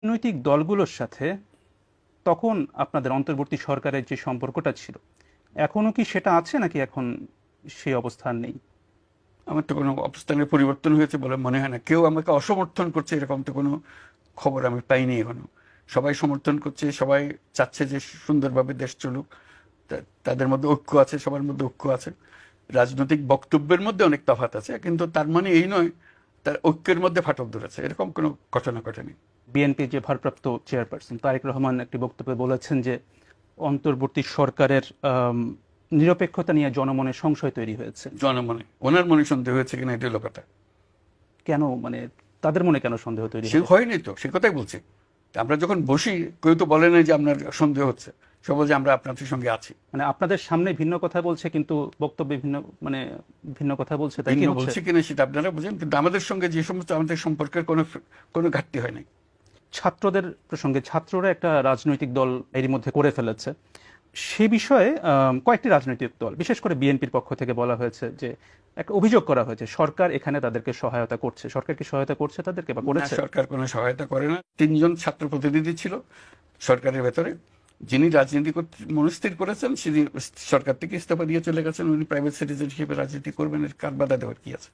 রাজনৈতিক দলগুলোর সাথে তখন আপনাদের অন্তর্বর্তী সরকারের যে সম্পর্কটা ছিল, এখনো কি সেটা আছে নাকি এখন সেই অবস্থান নেই? আমার তো কোনো অবস্থানের পরিবর্তন হয়েছে বলে মনে হয় না। কেউ আমাকে অসমর্থন করছে এরকম তো কোনো খবর আমি পাইনি এখনো। সবাই সমর্থন করছে, সবাই চাচ্ছে যে সুন্দরভাবে দেশ চলুক। তাদের মধ্যে ঐক্য আছে, সবার মধ্যে ঐক্য আছে। রাজনৈতিক বক্তব্যের মধ্যে অনেক তফাৎ আছে, কিন্তু তার মানে এই নয় তার ঐক্যের মধ্যে ফাটল ধরেছে, এরকম কোনো ঘটনা ঘটেনি। বিএনপির যে ভারপ্রাপ্ত চেয়ারপারসন তারেক রহমান একটি বক্তব্যে বলেছেন যে অন্তর্বর্তী সরকারের নিরপেক্ষতা নিয়ে জনমনে সংশয় তৈরি হয়েছে। জনমনে ওনার মনে সন্দেহ হয়েছে কিনা এটি হলো কথা। কেন, মানে তাদের মনে কেন সন্দেহ তৈরি সে হবে? হয়নি তো, সে কথাই বলছি। আমরা যখন বসি কেউ তো বলে না যে আপনার সন্দেহ হচ্ছে, সে বলছে আমরা আপনাদের সঙ্গে আছি। মানে আপনাদের সামনে ভিন্ন কথা বলছে কিন্তু বক্তব্যে ভিন্ন, মানে ভিন্ন কথা বলছে, তাই কি ভিন্ন হচ্ছে? বলছে কিনা সেটা আপনারা বুঝেন, কিন্তু আমাদের সঙ্গে যে সমস্ত আমাদের সম্পর্কের কোনো কোনো ঘাটতি হয় নাই। ছাত্রদের প্রসঙ্গে, ছাত্ররা একটা রাজনৈতিক দল এরই মধ্যে করে ফেলেছে। সে বিষয়ে কয়েকটি রাজনৈতিক দল, বিশেষ করে বিএনপির পক্ষ থেকে বলা হয়েছে যে, একটা অভিযোগ করা হয়েছে সরকার এখানে তাদেরকে সহায়তা করছে। সরকার কি সহায়তা করছে তাদেরকে বা না, করেছে? সরকার কোনো সহায়তা করে না। তিনজন ছাত্র প্রতিনিধি ছিল সরকারের ভেতরে, যিনি রাজনীতি করতে মনস্থির করেছেন তিনি সরকার থেকে ইস্তফা দিয়ে চলে গেছেন। উনি প্রাইভেট সিটিজেন হিসেবে রাজনীতি করবেন, এর কার বাধা দেওয়ার কি আছে?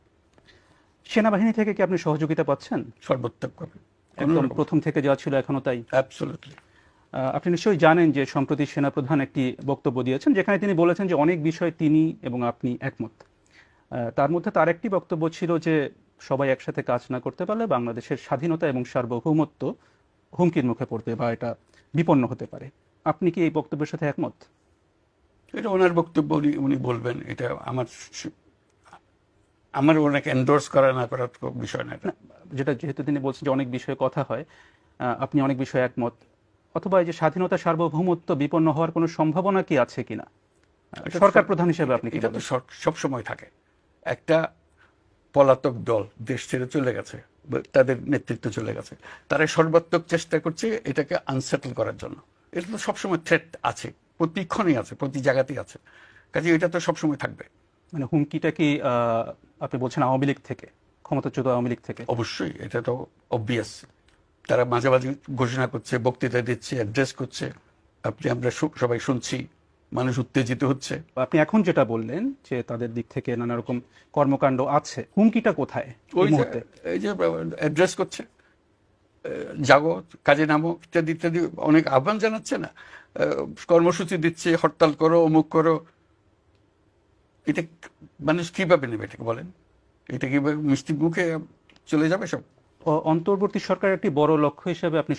সেনাবাহিনী থেকে কি আপনি সহযোগিতা পাচ্ছেন? সর্বোত্তমভাবে, কোনো একদম রকম। প্রথম থেকে যা ছিল এখনো তাই? অ্যাবসলিউটলি। আপনি নিশ্চয়ই জানেন যে সম্প্রতি সেনাপ্রধান একটি বক্তব্য দিয়েছেন যেখানে তিনি বলেছেন যে অনেক বিষয়ে তিনি এবং আপনি একমত। তার মধ্যে তার একটি বক্তব্য ছিল যে সবাই একসাথে কাজ না করতে পারলে বাংলাদেশের স্বাধীনতা এবং সার্বভৌমত্ব হুমকির মুখে পড়বে বা এটা বিপন্ন হতে পারে। আপনি কি এই বক্তব্যের সাথে একমত? এটা ওনার বক্তব্য, উনি উনি বলবেন। এটা আমার আমার ওনাকে এন্ডোর্স করা না করার কোনো বিষয় না এটা। না, যেটা যেহেতু তিনি বলছেন যে অনেক বিষয়ে কথা হয়, আপনি অনেক বিষয়ে একমত, অথবা এই যে স্বাধীনতা সার্বভৌমত্ব বিপন্ন হওয়ার কোনো সম্ভাবনা কি আছে কিনা, এটা সরকার প্রধান হিসেবে আপনি কি এটা তো বলেন? সব সময় থাকে। একটা পলাতক দল দেশ ছেড়ে চলে গেছে, তাদের নেতৃত্ব চলে গেছে, তারা সর্বাত্মক চেষ্টা করছে এটাকে আনসেটল করার জন্য। এটা তো সবসময় থ্রেট আছে, প্রতিক্ষণই আছে, প্রতি জায়গাতেই আছে। কাজে এটা তো সবসময় থাকবে। মানে হুমকিটা কি আপনি বলছেন আওয়ামী লীগ থেকে, ক্ষমতাচ্যুত আওয়ামী লীগ থেকে? অবশ্যই, এটা তো অবভিয়াস। তারা মাঝে মাঝে ঘোষণা করছে, বক্তৃতা দিচ্ছে, অ্যাড্রেস করছে, আমরা সবাই শুনছি, মানুষ উত্তেজিত হচ্ছে। আপনি এখন যেটা বললেন যে তাদের দিক থেকে নানা রকম কর্মকাণ্ড আছে, হুমকিটা কোথায় ওই এই যে মুহূর্তে? এই যে অ্যাড্রেস করছে, জাগো, কাজে নামো, ইত্যাদি ইত্যাদি অনেক আহ্বান জানাচ্ছে না, কর্মসূচি দিচ্ছে, হরতাল করো, অমুক করো। এটা মানুষ কিভাবে নেবে এটাকে বলেন? এটা কিভাবে মিষ্টি মুখে চলে যাবে সব? অন্তর্বর্তী সরকারের একটি বড় লক্ষ্য হিসেবে আপনি